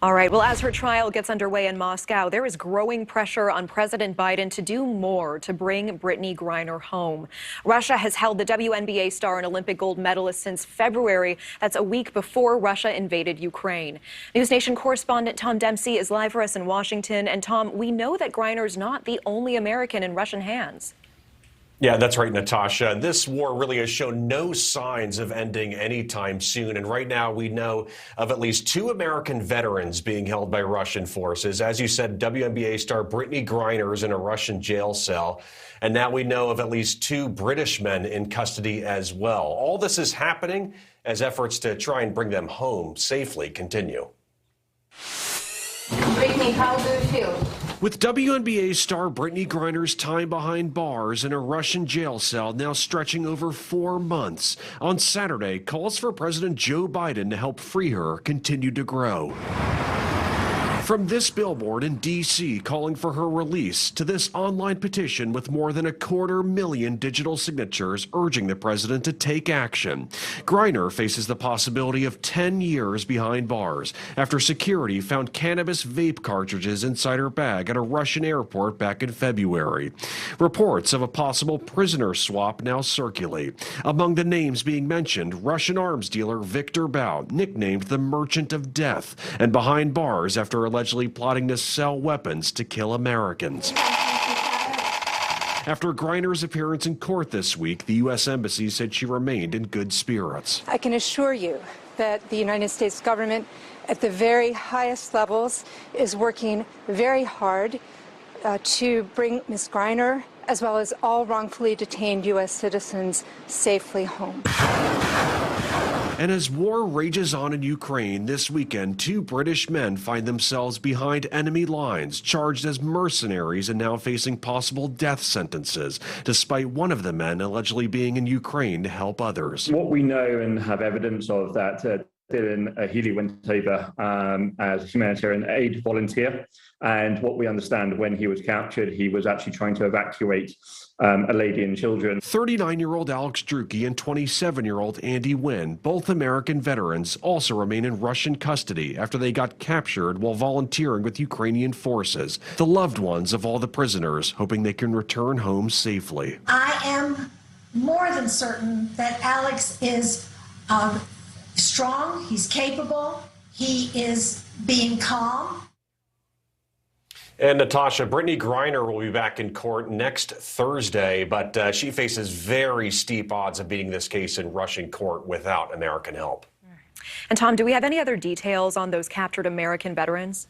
All right. Well, as her trial gets underway in Moscow, there is growing pressure on President Biden to do more to bring Brittney Griner home. Russia has held the WNBA star and Olympic gold medalist since February. That's a week before Russia invaded Ukraine. NewsNation correspondent Tom Dempsey is live for us in Washington. And Tom, we know that Griner's not the only American in Russian hands. Yeah, that's right, Natasha. This war really has shown no signs of ending anytime soon. And right now we know of at least 2 American veterans being held by Russian forces. As you said, WNBA star Brittney Griner is in a Russian jail cell. And now we know of at least 2 British men in custody as well. All this is happening as efforts to try and bring them home safely continue. Brittney, how do you feel? With WNBA star Brittney Griner's time behind bars in a Russian jail cell now stretching over 4 months, on Saturday, calls for President Joe Biden to help free her continued to grow. From this billboard in D.C. calling for her release to this online petition with more than 250,000 digital signatures urging the president to take action, Griner faces the possibility of 10 years behind bars after security found cannabis vape cartridges inside her bag at a Russian airport back in February. Reports of a possible prisoner swap now circulate. Among the names being mentioned, Russian arms dealer Viktor Bout, nicknamed the Merchant of Death, and behind bars after allegedly plotting to sell weapons to kill Americans. After Griner's appearance in court this week, the U.S. Embassy said she remained in good spirits. I can assure you that the United States government at the very highest levels is working very hard to bring Ms. Griner, as well as all wrongfully detained U.S. citizens, safely home. And as war rages on in Ukraine this weekend, 2 British men find themselves behind enemy lines, charged as mercenaries and now facing possible death sentences, despite one of the men allegedly being in Ukraine to help others. What we know and have evidence of that Dylan Healy went over as a humanitarian aid volunteer. And what we understand, when he was captured, he was actually trying to evacuate a lady and children. 39-year-old Alex Druki and 27-year-old Andy Wynn, both American veterans, also remain in Russian custody after they got captured while volunteering with Ukrainian forces. The loved ones of all the prisoners hoping they can return home safely. I am more than certain that Alex is strong, he's capable, he is being calm. And Natasha, Brittney Griner will be back in court next Thursday, but she faces very steep odds of beating this case in Russian court without American help. And Tom, do we have any other details on those captured American veterans?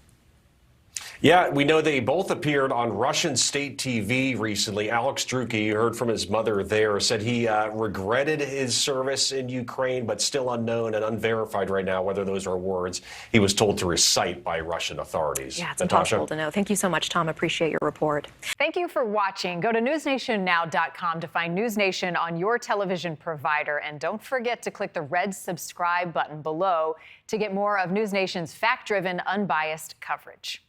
Yeah, we know they both appeared on Russian state TV recently. Alex Druki, you heard from his mother there, said he regretted his service in Ukraine, but still unknown and unverified right now whether those are words he was told to recite by Russian authorities. Yeah, it's impossible to know. Thank you so much, Tom. Appreciate your report. Thank you for watching. Go to newsnationnow.com to find News Nation on your television provider. And don't forget to click the red subscribe button below to get more of News Nation's fact-driven, unbiased coverage.